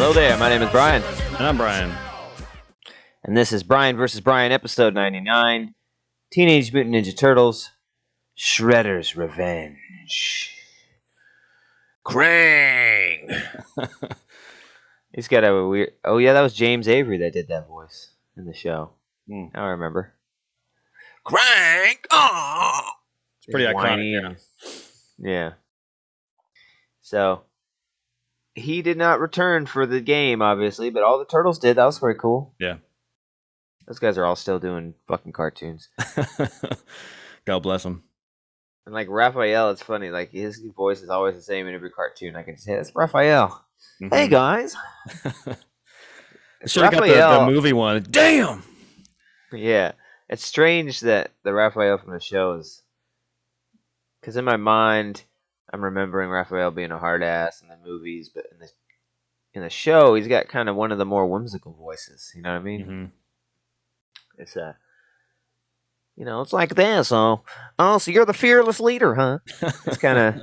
Hello there, my name is Bryan. And I'm Bryan. And this is Bryan vs. Bryan, episode 99, Teenage Mutant Ninja Turtles, Shredder's Revenge. Krang! He's got a weird... Oh yeah, that was James Avery that did that voice in the show. Now I remember. Krang! Oh! It's pretty iconic, yeah. So... He did not return for the game, obviously, but all the Turtles did. That was pretty cool. Yeah. Those guys are all still doing fucking cartoons. God bless them. And like Raphael, it's funny. Like his voice is always the same in every cartoon. I can just say, that's Raphael. Mm-hmm. Hey, guys. Should have got the movie one. Damn! Yeah. It's strange that the Raphael from the show is... Because in my mind... I'm remembering Raphael being a hard ass in the movies, but in the show, he's got kind of one of the more whimsical voices. You know what I mean? Mm-hmm. It's it's like this. So you're the fearless leader, huh? It's kind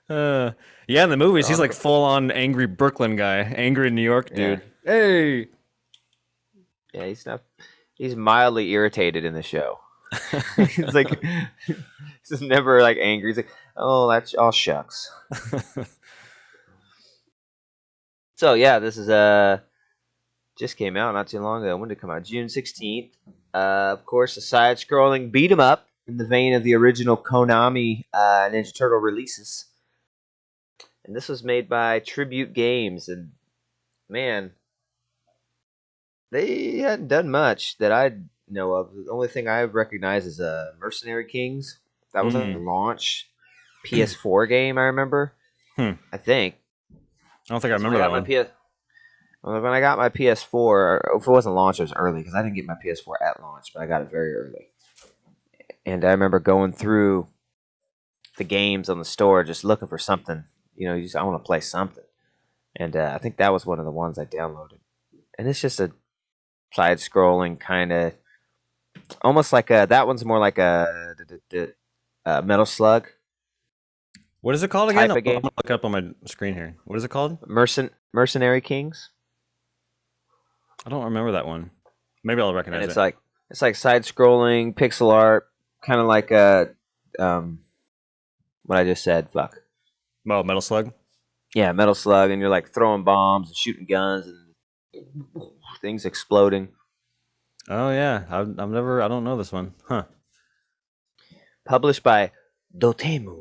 of. Yeah, in the movies, he's like full on angry Brooklyn guy, angry New York dude. Yeah. Hey. Yeah, he's mildly irritated in the show. He's like, he's never like angry. He's like, oh, that's all shucks. So yeah, this is just came out not too long ago. When did it come out? June 16th. Of course, a side-scrolling beat 'em up in the vein of the original Konami Ninja Turtle releases. And this was made by Tribute Games, and man, they hadn't done much that I know of. The only thing I recognize is Mercenary Kings. That was a launch PS4 game, I remember. I think. I don't think I remember that one. When I got my PS4, if it wasn't launch, it was early, because I didn't get my PS4 at launch, but I got it very early. And I remember going through the games on the store, just looking for something. I want to play something. And I think that was one of the ones I downloaded. And it's just a side-scrolling kind of... Almost like that one's more like a Metal Slug. What is it called again? I'm going to look up on my screen here. What is it called? Mercenary Kings. I don't remember that one. Maybe I'll recognize and it. It's like side-scrolling, pixel art, kind of like what I just said. Fuck. Oh, Metal Slug? Yeah, Metal Slug, and you're like throwing bombs and shooting guns and things exploding. Oh yeah, I don't know this one, huh? Published by Dotemu.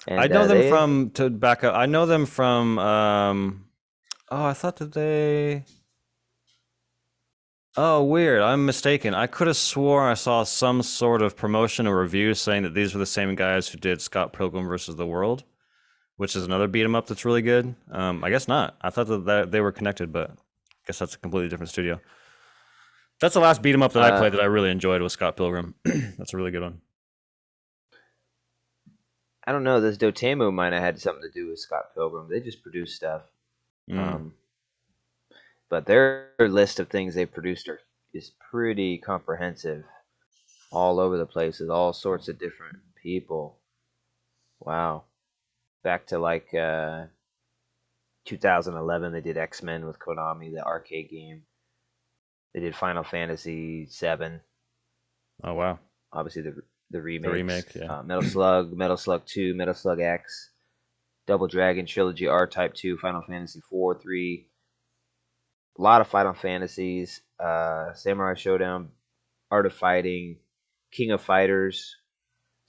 And, I know them from, to back up, I know them from, I thought that they... Oh, weird, I'm mistaken. I could have sworn I saw some sort of promotion or review saying that these were the same guys who did Scott Pilgrim vs. the World, which is another beat 'em up that's really good. I guess not. I thought that they were connected, but I guess that's a completely different studio. That's the last beat 'em up that I played that I really enjoyed was Scott Pilgrim. That's a really good one. I don't know. This Dotemu might have had something to do with Scott Pilgrim. They just produce stuff. But their list of things they've produced is pretty comprehensive. All over the place with all sorts of different people. Wow. Back to like 2011, they did X-Men with Konami, the arcade game. They did Final Fantasy VII. Oh wow! Obviously the remake. The remake, yeah. Metal Slug, Metal Slug 2, Metal Slug X, Double Dragon Trilogy, R-Type 2, Final Fantasy 4, 3. A lot of Final Fantasies. Samurai Showdown, Art of Fighting, King of Fighters,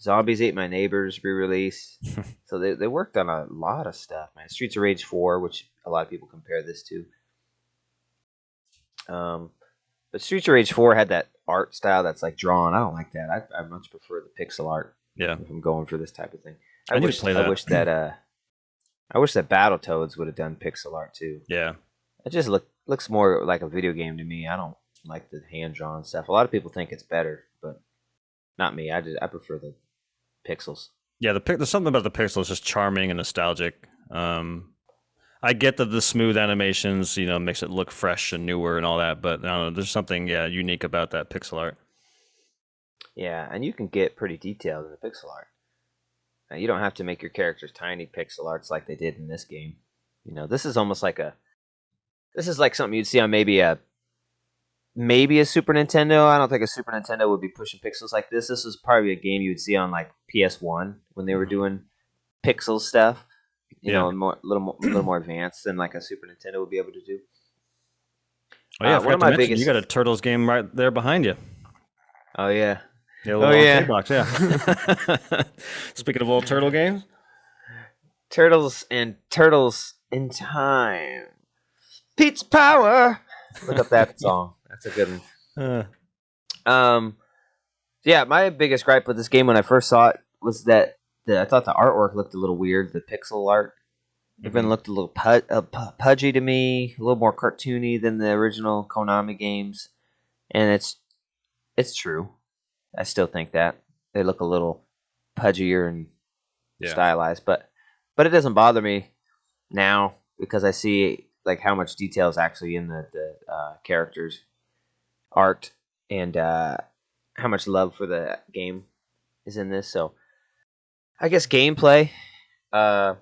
Zombies Ate My Neighbors re-release. So they worked on a lot of stuff, man. Streets of Rage 4, which a lot of people compare this to. But Streets of Rage 4 had that art style that's like drawn. I don't like that. I much prefer the pixel art. Yeah. If I'm going for this type of thing. I wish that Battletoads would have done pixel art too. Yeah. It just looks more like a video game to me. I don't like the hand drawn stuff. A lot of people think it's better, but not me. I prefer the pixels. Yeah, there's something about the pixels just charming and nostalgic. I get that the smooth animations, makes it look fresh and newer and all that, but I don't know, there's something unique about that pixel art. Yeah, and you can get pretty detailed in the pixel art. Now, you don't have to make your characters tiny pixel arts like they did in this game. This is almost like this is like something you'd see on maybe a Super Nintendo. I don't think a Super Nintendo would be pushing pixels like this. This is probably a game you would see on like PS1 when they were doing pixel stuff. Yeah. Little more advanced than like a Super Nintendo would be able to do. Oh yeah, I One forgot of to my mention biggest. you got a Turtles game right there behind you. Oh yeah. Yeah, a Oh little arcade yeah. box. Yeah. Speaking of old turtle games, Turtles and Turtles in Time. Pizza Power. Look up that song. That's a good one. Yeah, my biggest gripe with this game when I first saw it was that I thought the artwork looked a little weird. The pixel art even looked a little pudgy to me, a little more cartoony than the original Konami games. And it's true. I still think that they look a little pudgier and stylized, but it doesn't bother me now because I see like how much detail is actually in the characters' art and how much love for the game is in this. So I guess gameplay. I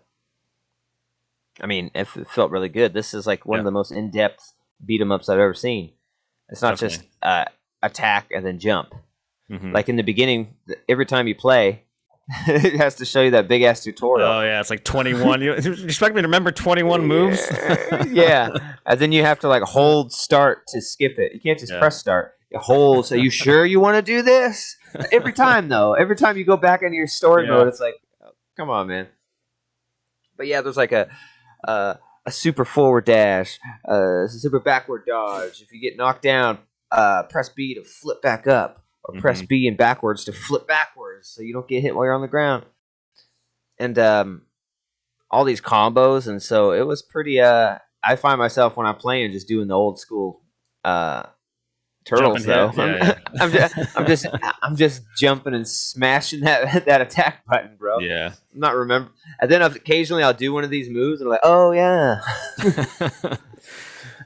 mean, it felt really good. This is like one of the most in-depth beat 'em ups I've ever seen. It's not just attack and then jump. Like in the beginning, every time you play, it has to show you that big ass tutorial. Oh yeah, it's like 21. You expect me to remember 21 moves? Yeah, and then you have to like hold start to skip it. You can't just press start. You hold. So you sure you want to do this? Every time though, every time you go back into your story mode, it's like, oh, come on, man. But yeah, there's like a super forward dash, a super backward dodge. If you get knocked down, press B to flip back up. Or press B and backwards to flip backwards so you don't get hit while you're on the ground. And all these combos, and so it was pretty. I find myself when I'm playing just doing the old school turtles though. I'm just jumping and smashing that attack button, bro. Yeah. I'm not remember. And then occasionally I'll do one of these moves and I'm like, oh yeah,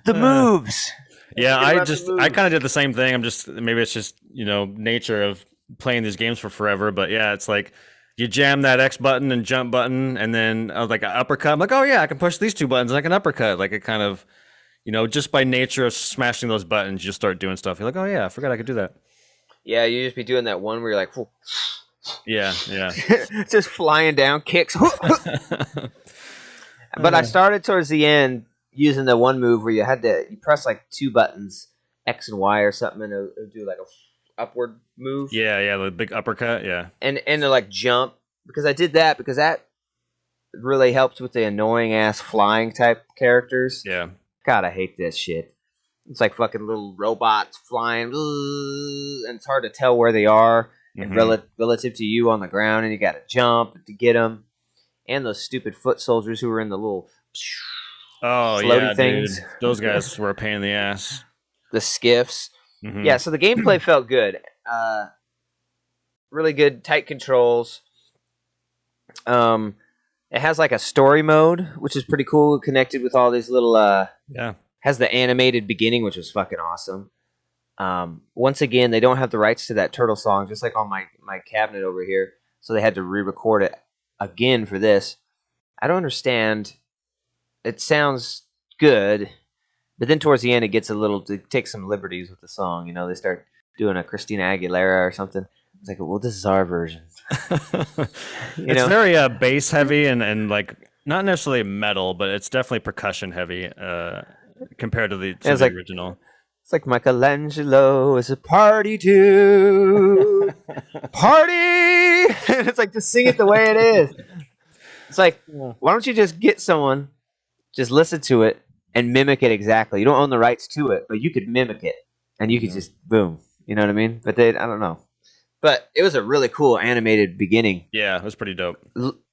the moves. Yeah, I kind of did the same thing. Maybe it's just, nature of playing these games for forever. But yeah, it's like you jam that X button and jump button, and then like an uppercut. I'm like, oh yeah, I can push these two buttons like an uppercut. Like it kind of, just by nature of smashing those buttons, you just start doing stuff. You're like, oh yeah, I forgot I could do that. Yeah, you just be doing that one where you're like, whoa. Yeah. Just flying down kicks. But I started towards the end using the one move where you press like two buttons, X and Y or something, and it would do like a upward move. Yeah, the big uppercut, yeah. And to like jump, because I did that because that really helps with the annoying ass flying type characters. Yeah. God, I hate this shit. It's like fucking little robots flying, and it's hard to tell where they are and relative to you on the ground, and you got to jump to get them. And those stupid foot soldiers who were in the little floaty things. Dude. Those guys were a pain in the ass. The skiffs. Yeah, so the gameplay felt good. Really good, tight controls. It has like a story mode, which is pretty cool, connected with all these little... Has the animated beginning, which was fucking awesome. Once again, they don't have the rights to that turtle song, just like on my cabinet over here. So they had to re-record it again for this. I don't understand. It sounds good, but then towards the end it takes some liberties with the song. They start doing a Christina Aguilera or something. It's like, well, this is our version. It's very bass heavy and like not necessarily metal, but it's definitely percussion heavy compared to the original. It's like Michelangelo is a party too. Party! And it's like, just sing it the way it is. It's like, why don't you just get someone, just listen to it, and mimic it exactly. You don't own the rights to it, but you could mimic it. And you could just, boom. You know what I mean? But I don't know. But it was a really cool animated beginning. Yeah, it was pretty dope.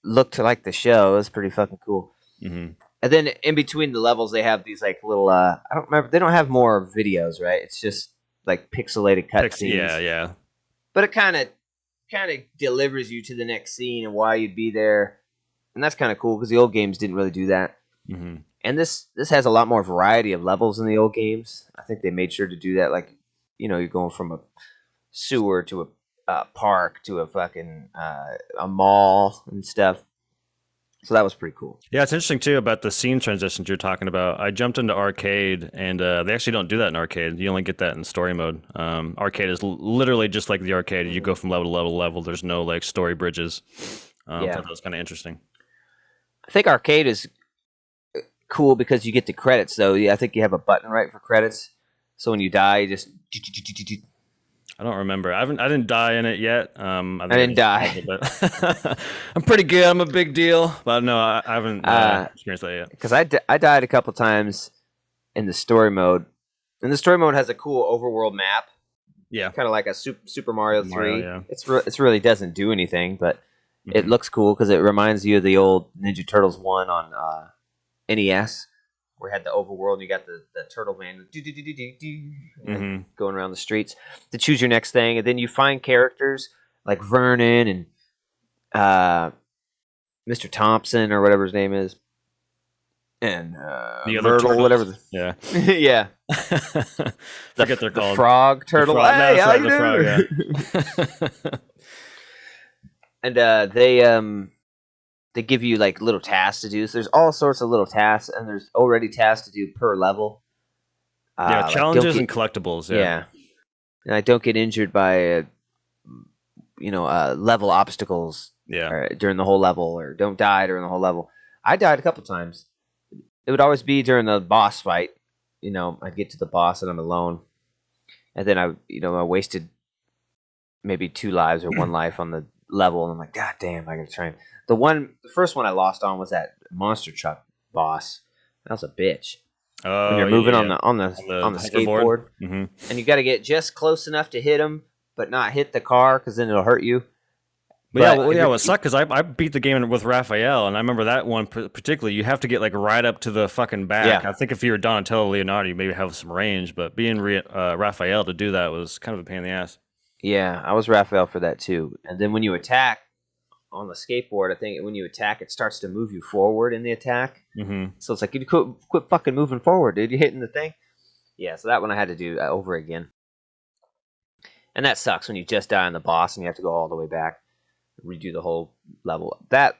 Looked like the show. It was pretty fucking cool. And then in between the levels, they have these like little. I don't remember. They don't have more videos, right? It's just like pixelated cutscenes. Yeah. But it kind of delivers you to the next scene and why you'd be there, and that's kind of cool because the old games didn't really do that. And this has a lot more variety of levels than the old games. I think they made sure to do that. Like, you're going from a sewer to a park to a fucking a mall and stuff. So that was pretty cool. Yeah, it's interesting too about the scene transitions you're talking about. I jumped into arcade, and they actually don't do that in arcade. You only get that in story mode. Arcade is literally just like the arcade. You go from level to level to level. There's no like story bridges. Yeah. Thought that was kind of interesting. I think arcade is cool because you get the credits, though. Yeah, I think you have a button right for credits. So when you die, you just. I don't remember. I didn't die in it yet. I didn't die. But I'm pretty good. I'm a big deal. But no, I haven't experienced that yet. Because I died a couple times in the story mode. And the story mode has a cool overworld map. Yeah. Kind of like a Super Mario 3. Yeah. It's really doesn't do anything, but it looks cool because it reminds you of the old Ninja Turtles 1 on NES. Where it had the overworld and you got the turtle man going around the streets to choose your next thing, and then you find characters like Vernon and Mr. Thompson or whatever his name is, and Myrtle, whatever. Yeah, yeah. Forget they're called. The frog turtle. Hey, how you doing? Yeah. And they give you like little tasks to do. So there's all sorts of little tasks, and there's already tasks to do per level. Yeah, challenges and collectibles. Yeah. And I don't get injured by level obstacles. Yeah. During the whole level, or don't die during the whole level. I died a couple times. It would always be during the boss fight. I'd get to the boss and I'm alone, and then I wasted maybe 2 lives or 1 life on the level, and I'm like, God damn, I gotta try. The first one I lost on was that monster truck boss. That was a bitch. When you're moving on the skateboard, and you got to get just close enough to hit him, but not hit the car because then it'll hurt you. What sucked because I beat the game with Raphael, and I remember that one particularly. You have to get like right up to the fucking back. Yeah. I think if you were Donatello, Leonardo, you maybe have some range, but being Raphael to do that was kind of a pain in the ass. Yeah, I was Raphael for that too. And then when you attack on the skateboard, I think when you attack, it starts to move you forward in the attack. So it's like, you quit fucking moving forward, dude. You're hitting the thing. Yeah, so that one I had to do over again. And that sucks when you just die on the boss and you have to go all the way back, redo the whole level. That,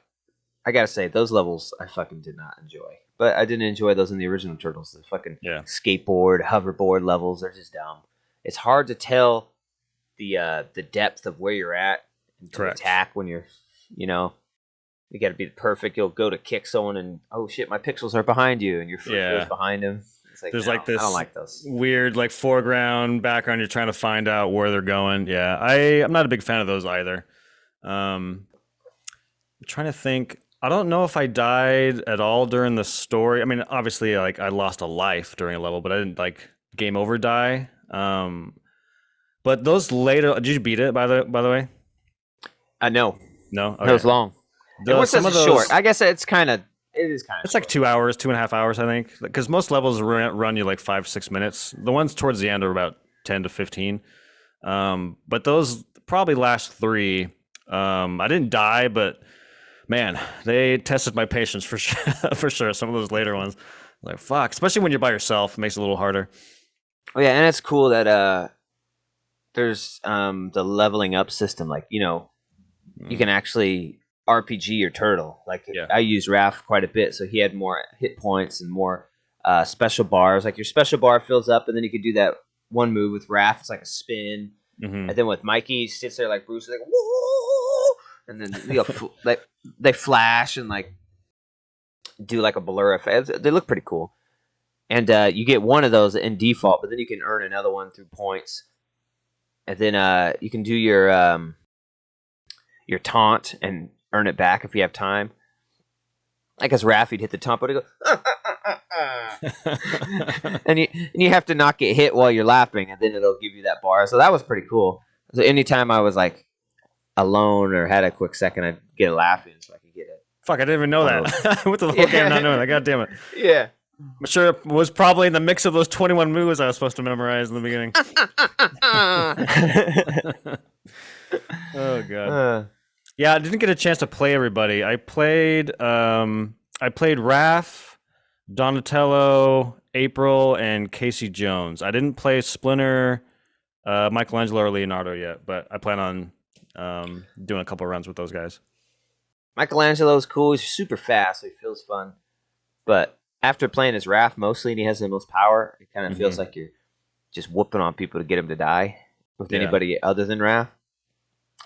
I gotta say, those levels I fucking did not enjoy. But I didn't enjoy those in the original Turtles. The fucking skateboard, hoverboard levels, they're just dumb. It's hard to tell the depth of where you're at to attack when you're, you got to be perfect. You'll go to kick someone and, oh shit, my pixels are behind you, and your foot goes behind him. It's like, there's like this I don't like those weird like foreground, background. You're trying to find out where they're going. Yeah, I'm not a big fan of those either. I'm trying to think. I don't know if I died at all during the story. I mean, obviously, like I lost a life during a level, but I didn't like game over die. But those later, did you beat it by the way? No. No? Okay. It was long. What's short? I guess it is kind of. It's short. Like 2 hours, 2.5 hours, I think. Because most levels run you like 5-6 minutes. The ones towards the end are about 10 to 15. But those probably last 3. I didn't die, but man, they tested my patience for sure. For sure. Some of those later ones, like fuck. Especially when you're by yourself, it makes it a little harder. Oh yeah, and it's cool that there's the leveling up system. Like you can actually RPG your turtle. Like I used Raph quite a bit, so he had more hit points and more special bars. Like your special bar fills up, and then you could do that one move with Raph. It's like a spin, and then with Mikey, he sits there like Bruce, like whoa, and then they flash and like do like a blur effect. They look pretty cool, and you get one of those in default, but then you can earn another one through points, and then you can do your taunt and earn it back if you have time. Like as Raph, he'd hit the taunt, but he'd go, and you have to not get hit while you're laughing, and then it'll give you that bar. So that was pretty cool. So anytime I was like alone or had a quick second, I'd get a laugh in so I could get it. Fuck, I didn't even know that. I went through the whole game not knowing that. God damn it. Yeah. I'm sure it was probably in the mix of those 21 moves I was supposed to memorize in the beginning. Oh god. Yeah, I didn't get a chance to play everybody. I played Raph, Donatello, April, and Casey Jones. I didn't play Splinter, Michelangelo, or Leonardo yet, but I plan on doing a couple runs with those guys. Michelangelo's cool. He's super fast, so he feels fun. But after playing as Raph mostly, and he has the most power, it kind of feels like you're just whooping on people to get him to die with anybody other than Raph.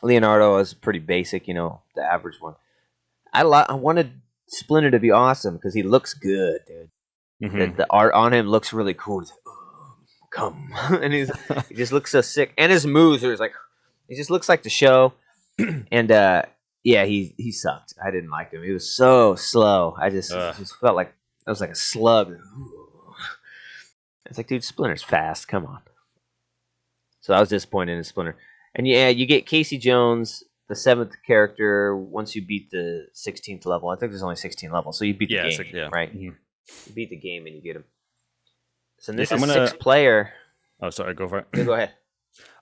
Leonardo is pretty basic, the average one. I wanted Splinter to be awesome because he looks good, dude. The art on him looks really cool. He's like, oh, come, and he just looks so sick, and his moves are like, he just looks like the show. And yeah, he sucked. I didn't like him. He was so slow. I just felt like I was like a slug. It's like, dude, Splinter's fast. Come on. So I was disappointed in Splinter. And yeah, you get Casey Jones, the 7th character, once you beat the 16th level. I think there's only 16 levels, so you beat the game, right? You beat the game and you get him. So this is 6-player. Oh, sorry, go for it. Yeah, go ahead.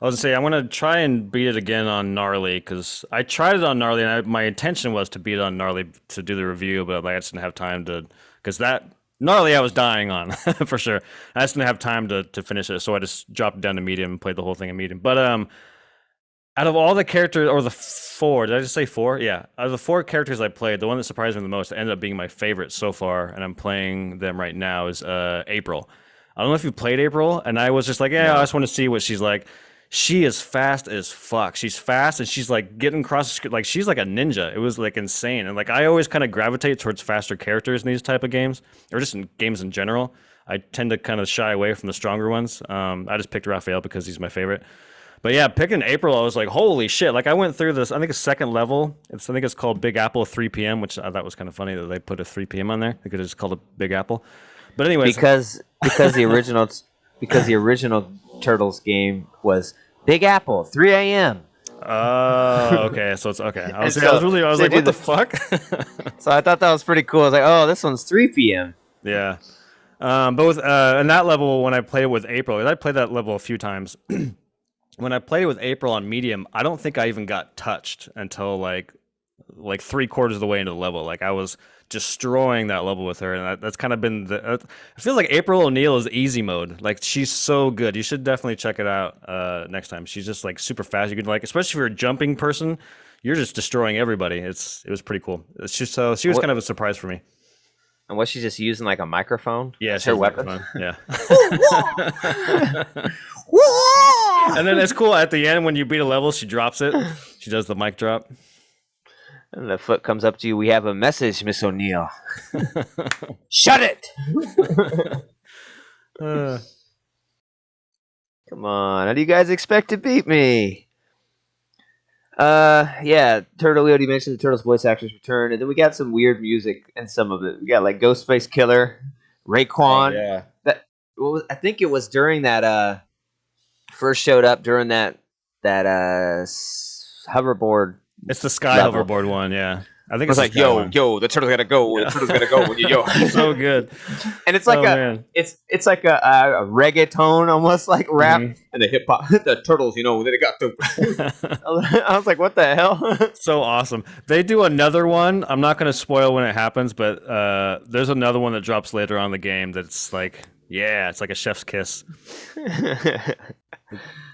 I was going to say, I'm going to try and beat it again on Gnarly, because I tried it on Gnarly, and my intention was to beat it on Gnarly to do the review, but I just didn't have time to, because that Gnarly I was dying on, for sure. I just didn't have time to finish it, so I just dropped it down to medium and played the whole thing in medium. But out of all the characters, or the 4, did I just say 4? Yeah. Out of the 4 characters I played, the one that surprised me the most, ended up being my favorite so far, and I'm playing them right now, is April. I don't know if you played April, and I was just like, I just want to see what she's like. She is fast as fuck. She's fast, and she's like getting across the screen. Like, she's like a ninja. It was like insane. And like, I always kind of gravitate towards faster characters in these type of games, or just in games in general. I tend to kind of shy away from the stronger ones. I just picked Raphael because he's my favorite. But yeah, picking April, I was like, holy shit. Like, I went through this, I think a second level. I think it's called Big Apple 3 p.m., which I thought was kind of funny that they put a 3 p.m. on there. They could have just called it Big Apple. But anyways. Because the original Turtles game was Big Apple, 3 a.m. Oh, okay. So it's okay. I was like, what the fuck? So I thought that was pretty cool. I was like, oh, this one's 3 p.m. Yeah. But with in that level, when I played it with April, I played that level a few times. When I played it with April on medium, I don't think I even got touched until like 3/4 of the way into the level. Like, I was destroying that level with her, and that's kind of been it feels like April O'Neil is easy mode. Like, she's so good. You should definitely check it out next time. She's just like super fast. You can, like, especially if you're a jumping person, you're just destroying everybody. It was pretty cool. It's just she was kind of a surprise for me. And was she just using like a microphone? Yeah, as her weapon. Yeah. And then it's cool at the end when you beat a level, she drops it. She does the mic drop. And the foot comes up to you. We have a message, Miss O'Neill. Shut it! Come on. How do you guys expect to beat me? Yeah, Turtle, we already mentioned the Turtles voice actors return, and then we got some weird music in some of it. We got like Ghostface Killer, Raekwon. Oh, yeah. I think it was during that first showed up during that hoverboard. It's the Sky level. Hoverboard one, yeah. I think it's like, yo, the turtle's gotta go. Yeah. The turtle's gotta go when you yo. So good. And it's like it's like a reggaeton almost like rap, and the hip hop. The turtles, then it got the. I was like, what the hell? So awesome. They do another one. I'm not gonna spoil when it happens, but there's another one that drops later on in the game that's like, it's like a chef's kiss.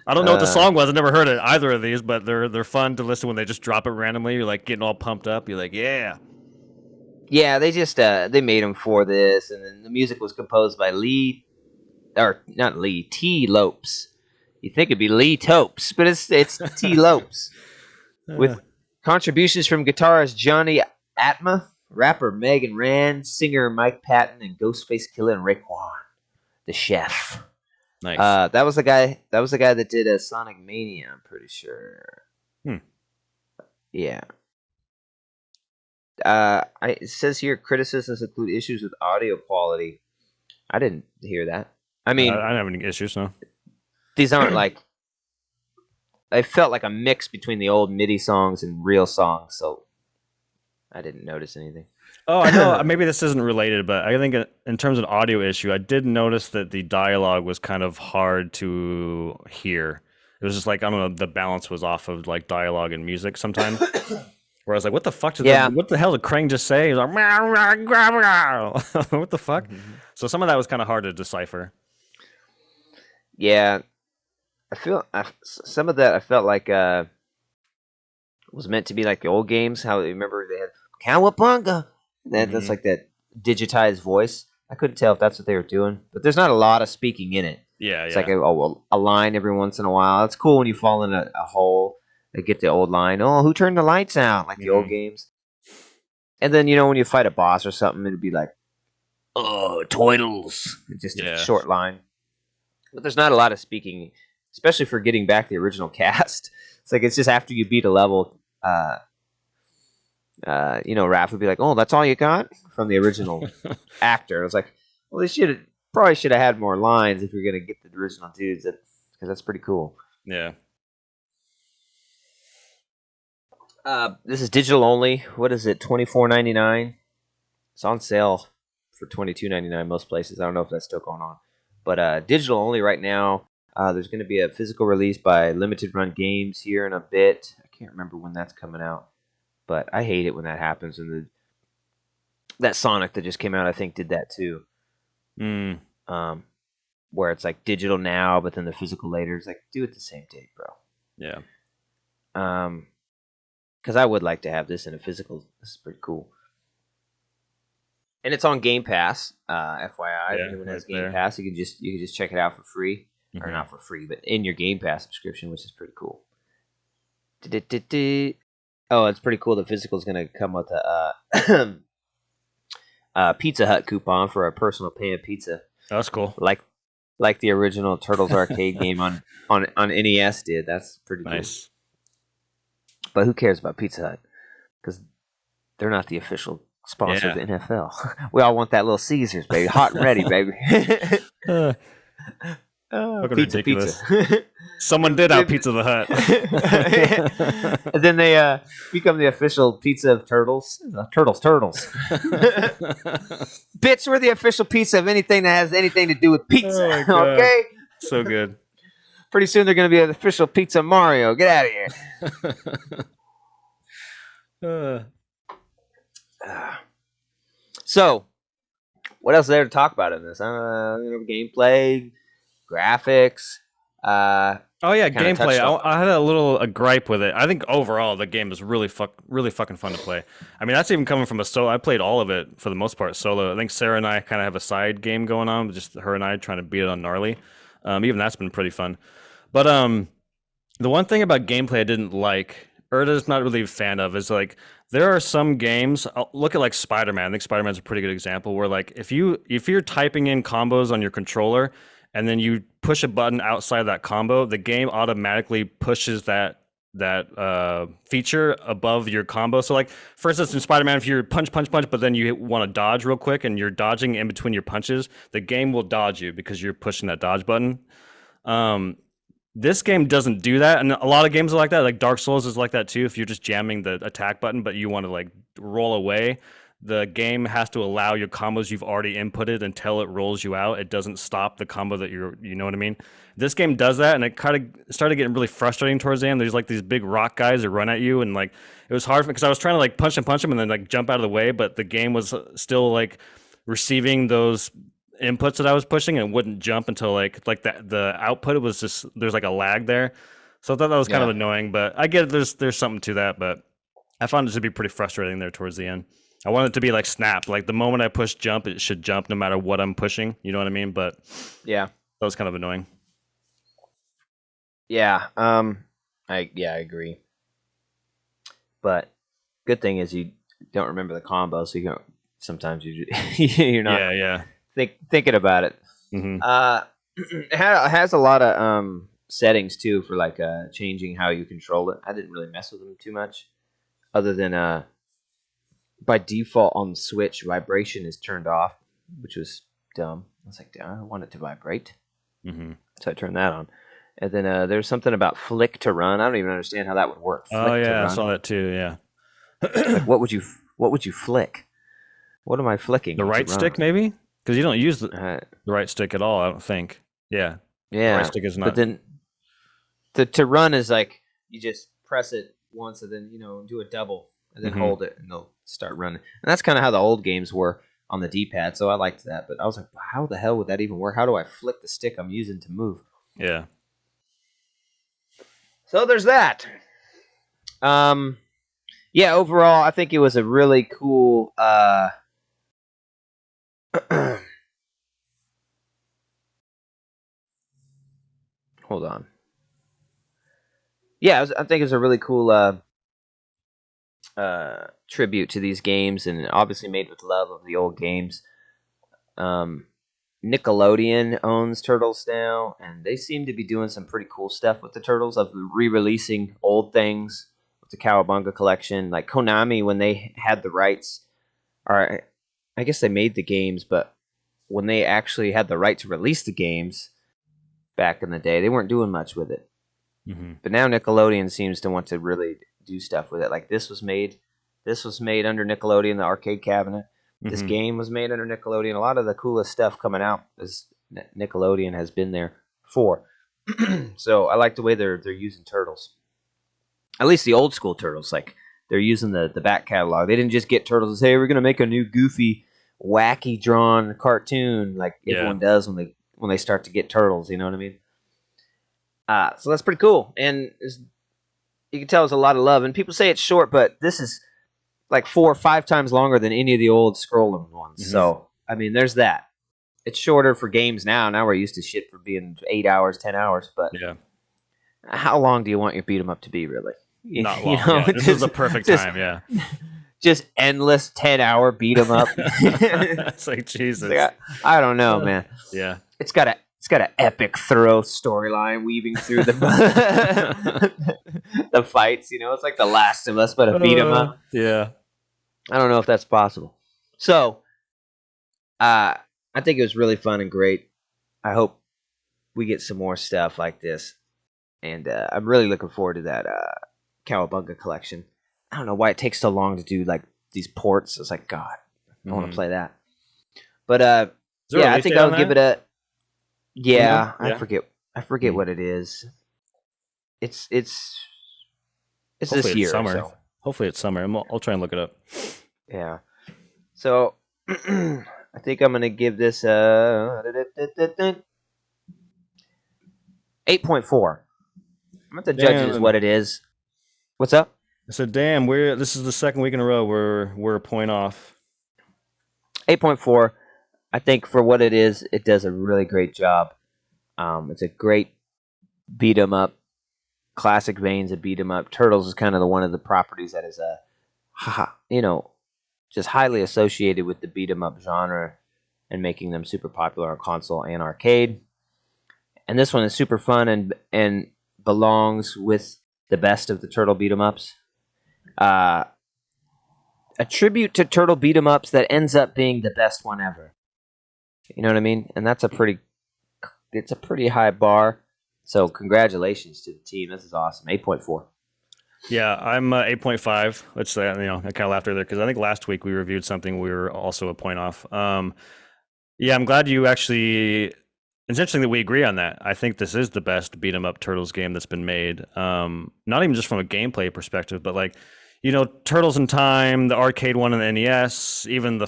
I don't know what the song was. I never heard it either of these, but they're fun to listen when they just drop it randomly. You're like getting all pumped up. You're like, yeah. Yeah, they just they made them for this, and then the music was composed by T. Lopes. You think it'd be Lee Topes, but it's T. Lopes, with contributions from guitarist Johnny Atma, rapper Megan Rand, singer Mike Patton, and Ghostface Killer and Raekwon, the chef. Nice. That was the guy that did Sonic Mania, I'm pretty sure. Yeah. It says here criticisms include issues with audio quality. I didn't hear that. I mean, I don't have any issues, no. These aren't like. I felt like a mix between the old MIDI songs and real songs, so I didn't notice anything. Oh, I know. Maybe this isn't related, but I think in terms of audio issue, I did notice that the dialogue was kind of hard to hear. It was just like, I don't know, the balance was off of like dialogue and music sometimes. Where I was like, what the fuck what the hell did Krang just say? He was like, what the fuck? So some of that was kind of hard to decipher. Yeah. Some of that I felt like was meant to be like the old games. How remember they had Cowabunga. That's like that digitized voice. I couldn't tell if that's what they were doing, but there's not a lot of speaking in it. Yeah, It's like a line every once in a while. It's cool when you fall in a hole. They get the old line. Oh, who turned the lights out? Like the old games. And then when you fight a boss or something, it'd be like, oh, Toidles. Just a short line. But there's not a lot of speaking, especially for getting back the original cast. It's like it's just after you beat a level. Raph would be like, "Oh, that's all you got?" From the original actor. I was like, "Well, they probably should have had more lines if you're gonna get the original dudes." Because that's pretty cool. Yeah. This is digital only. What is it? $24.99. It's on sale for $22.99 most places. I don't know if that's still going on, but digital only right now. There's going to be a physical release by Limited Run Games here in a bit. I can't remember when that's coming out, but I hate it when that happens. And that Sonic that just came out, I think, did that too. Where it's like digital now, but then the physical later. It's like, do it the same date, bro. Yeah. Because I would like to have this in a physical. This is pretty cool. And it's on Game Pass, FYI. If anyone has Game Pass, you can just check it out for free. Or not for free, but in your Game Pass subscription, which is pretty cool. Oh, it's pretty cool. The physical is going to come with a Pizza Hut coupon for a personal pan pizza. Oh, that's cool. Like the original Turtles arcade game on NES did. That's pretty nice. Cool. But who cares about Pizza Hut? Because they're not the official sponsor of the NFL. We all want that little Caesars, baby. Hot and ready, baby. Ridiculous. Pizza. Someone did out Pizza the Hut. And then they become the official pizza of Turtles. Turtles. Bitch, we're the official pizza of anything that has anything to do with pizza. Oh, okay? So good. Pretty soon they're going to be the official pizza of Mario. Get out of here. So, what else is there to talk about in this? Gameplay, graphics. Gameplay. I had a gripe with it. I think overall the game is really fucking fun to play. I mean, that's even coming from a solo. I played all of it for the most part solo. I think Sarah and I kind of have a side game going on, just her and I trying to beat it on Gnarly. Even that's been pretty fun. But the one thing about gameplay I didn't like, or just not really a fan of, is like there are some games. I'll look at like Spider-Man. I think Spider-Man's a pretty good example where like if you're typing in combos on your controller and then you push a button outside of that combo, the game automatically pushes that feature above your combo. So like, for instance, in Spider-Man, if you're punch, but then you want to dodge real quick and you're dodging in between your punches, the game will dodge you because you're pushing that dodge button. This game doesn't do that, and a lot of games are like that. Like Dark Souls is like that too. If you're just jamming the attack button, but you want to like roll away, the game has to allow your combos you've already inputted until it rolls you out. It doesn't stop the combo that you know what I mean? This game does that, and it kind of started getting really frustrating towards the end. There's like these big rock guys that run at you, and like it was hard because I was trying to like punch them and then like jump out of the way, but the game was still like receiving those inputs that I was pushing and wouldn't jump until like the output was just there's like a lag there. So I thought that was kind of annoying, but I get it, there's something to that, but I found it to be pretty frustrating there towards the end. I want it to be like snap. Like the moment I push jump, it should jump no matter what I'm pushing. You know what I mean? But yeah, that was kind of annoying. Yeah, I agree. But good thing is you don't remember the combo, so sometimes you're not thinking about it. Mm-hmm. It has a lot of settings too for like changing how you control it. I didn't really mess with them too much, other than by default on the Switch, vibration is turned off, which was dumb. I was like, I want it to vibrate. Mm-hmm. So I turned that on. And then there's something about flick to run. I don't even understand how that would work. I saw that too, yeah. Like, what would you flick? What am I flicking? The right stick, maybe? Because you don't use the right stick at all, I don't think. Yeah. Yeah. The right stick is not. But then to run is like you just press it once and then, do a double and then hold it and they'll start running. And that's kind of how the old games were on the D-pad, so I liked that. But I was like, how the hell would that even work? How do I flick the stick I'm using to move? Yeah. So there's that. Yeah, overall, I think it was a really cool. Hold on. Yeah, I think it was a really cool tribute to these games, and obviously made with love of the old games. Um, Nickelodeon owns Turtles now, and they seem to be doing some pretty cool stuff with the Turtles of re-releasing old things with the Cowabunga collection. Like Konami, when they had the rights, or I guess they made the games, but when they actually had the right to release the games back in the day, they weren't doing much with it. Mm-hmm. But now Nickelodeon seems to want to really do stuff with it. Like this was made under Nickelodeon, the arcade cabinet. This Mm-hmm. game was made under Nickelodeon. A lot of the coolest stuff coming out is Nickelodeon has been there for. So I like the way they're using Turtles. At least the old school Turtles, like they're using the back catalog. They didn't just get Turtles and say, "Hey, we're gonna make a new goofy, wacky drawn cartoon," like Yeah. everyone does when they start to get Turtles. You know what I mean? So that's pretty cool, and you can tell it's a lot of love. And people say it's short, but this is like 4 or 5 times longer than any of the old scrolling ones. Mm-hmm. So I mean, there's that. It's shorter for games now. Now we're used to shit for being 8 hours, 10 hours. But Yeah. how long do you want your beat 'em up to be, really? Not You long. know, Yeah. This is the perfect just time. Yeah. just endless 10-hour beat 'em up. It's like It's Jesus. like, I don't know, man. Yeah. It's got an epic thorough storyline weaving through the the fights. You know, it's like The Last of Us, but a beat 'em up. Yeah. I don't know if that's possible. So, I think it was really fun and great. I hope we get some more stuff like this, and I'm really looking forward to that Cowabunga collection. I don't know why it takes so long to do like these ports. It's like God, I want to play that. But Is there a yeah, I release think date on I'll give that? it a Do you know? yeah. I Yeah. forget. I forget Hmm. what it is. It's Hopefully this it's year. summer. So Hopefully it's summer. I'll try and look it up. yeah. So I think I'm gonna give this 8.4. I'm going to judge it as Damn. what it is. What's up? I said, damn, this is the second week in a row we're a point off. 8.4. I think for what it is, it does a really great job. It's a great beat 'em up, classic veins of beat 'em up. Turtles is kind of the one of the properties that is you know, just highly associated with the beat 'em up genre and making them super popular on console and arcade. And this one is super fun and belongs with the best of the Turtle beat 'em ups. Uh, a tribute to Turtle beat 'em ups that ends up being the best one ever. You know what I mean? And it's a pretty high bar. So congratulations to the team. This is awesome. 8.4. Yeah, I'm 8.5. Which I kind of laughed earlier because I think last week we reviewed something we were also a point off. Yeah, I'm glad you actually. It's interesting that we agree on that. I think this is the best beat 'em up Turtles game that's been made. Not even just from a gameplay perspective, but like, Turtles in Time, the arcade one on the NES, even the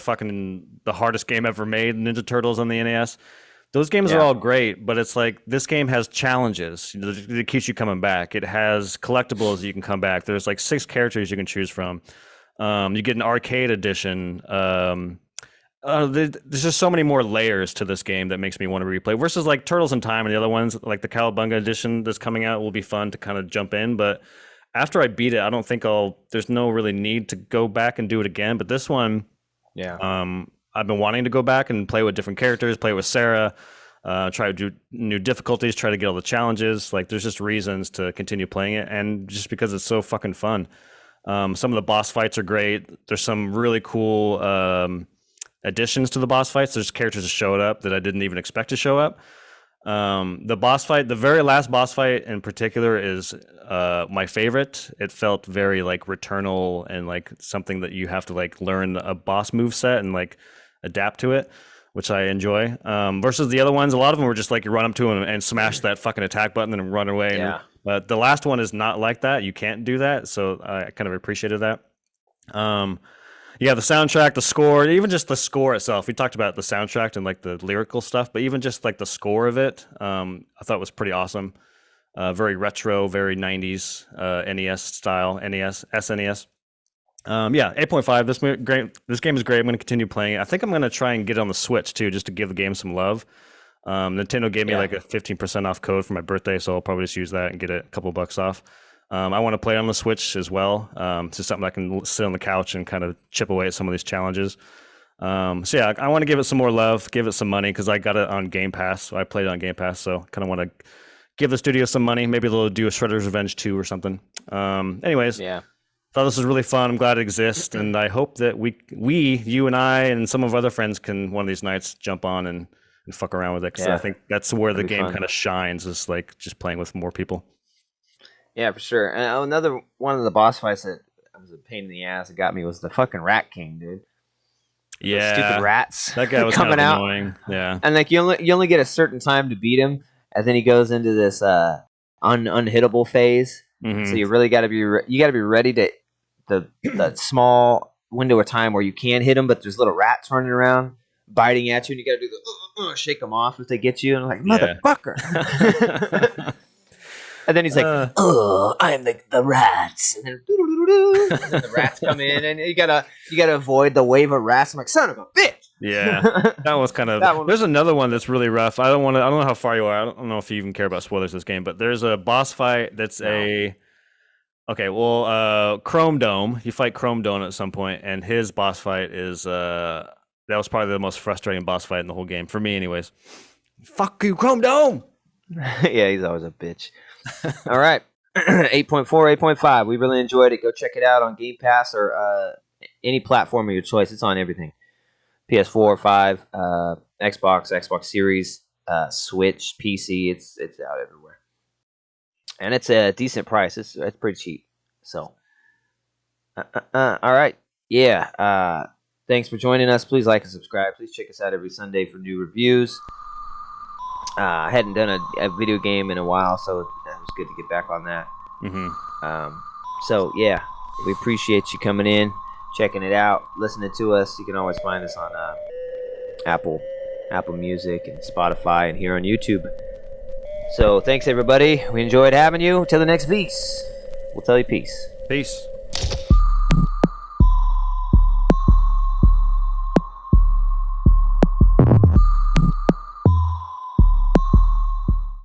hardest game ever made, Ninja Turtles on the NES. Those games are Yeah. all great, but it's like this game has challenges that keeps you coming back. It has collectibles you can come back. There's like 6 characters you can choose from. You get an arcade edition. There's just so many more layers to this game that makes me want to replay. Versus like Turtles in Time and the other ones, like the Cowabunga edition that's coming out, will be fun to kind of jump in. But after I beat it, I don't think There's no really need to go back and do it again. But this one, Yeah. I've been wanting to go back and play with different characters, play with Sarah, try to do new difficulties, try to get all the challenges. Like, there's just reasons to continue playing it, and just because it's so fucking fun. Some of the boss fights are great. There's some really cool additions to the boss fights. There's characters that showed up that I didn't even expect to show up. The boss fight, the very last boss fight in particular, is my favorite. It felt very like Returnal and like something that you have to like learn a boss move set and like adapt to it, which I enjoy. Versus the other ones, a lot of them were just like you run up to them and smash that fucking attack button and run away. Yeah. But the last one is not like that. You can't do that, so I kind of appreciated that. Yeah, the soundtrack, the score, even just the score itself. We talked about the soundtrack and like the lyrical stuff, but even just like the score of it, I thought was pretty awesome. Very retro, very 90s NES style, SNES. Yeah, 8.5. This game is great. I'm going to continue playing it. I think I'm going to try and get it on the Switch too, just to give the game some love. Nintendo gave me like a 15% off code for my birthday, so I'll probably just use that and get it a couple bucks off. I want to play it on the Switch as well. It's just something I can sit on the couch and kind of chip away at some of these challenges. So yeah, I want to give it some more love, give it some money because I got it on Game Pass. So I played it on Game Pass, so kind of want to give the studio some money. Maybe they'll do a Shredder's Revenge 2 or something. Anyways, Yeah. Thought this was really fun. I'm glad it exists, and I hope that you and I, and some of our other friends can one of these nights jump on and fuck around with it. Because I think that's where the game kind of shines, is like just playing with more people. Yeah, for sure. And another one of the boss fights that was a pain in the ass that got me was the fucking Rat King, dude. Yeah, those stupid rats. That guy was coming kind of out. Annoying. Yeah, and like you only get a certain time to beat him, and then he goes into this unhittable phase. Mm-hmm. So you really got to be ready to the small window of time where you can hit them, but there's little rats running around biting at you, and you got to do the shake them off if they get you, and I'm like, motherfucker. And then he's like, I'm the rats, and then, and then the rats come in, and you gotta avoid the wave of rats. I'm like, son of a bitch. Yeah, that was kind of. There's another one that's really rough. I don't know how far you are. I don't know if you even care about spoilers of this game, but there's a boss fight that's Chrome Dome. You fight Chrome Dome at some point, and his boss fight is that was probably the most frustrating boss fight in the whole game for me, anyways. Fuck you, Chrome Dome. Yeah, he's always a bitch. All right, 8.4, 8.5. We really enjoyed it. Go check it out on Game Pass or any platform of your choice. It's on everything: PS4, 5, Xbox Series, Switch, PC. It's out everywhere. And it's a decent price. It's pretty cheap. So, all right. Yeah. Thanks for joining us. Please like and subscribe. Please check us out every Sunday for new reviews. I hadn't done a video game in a while, so it was good to get back on that. Mm-hmm. So, yeah. We appreciate you coming in, checking it out, listening to us. You can always find us on Apple Music and Spotify and here on YouTube. So thanks, everybody. We enjoyed having you. Till the next week, we'll tell you peace. Peace.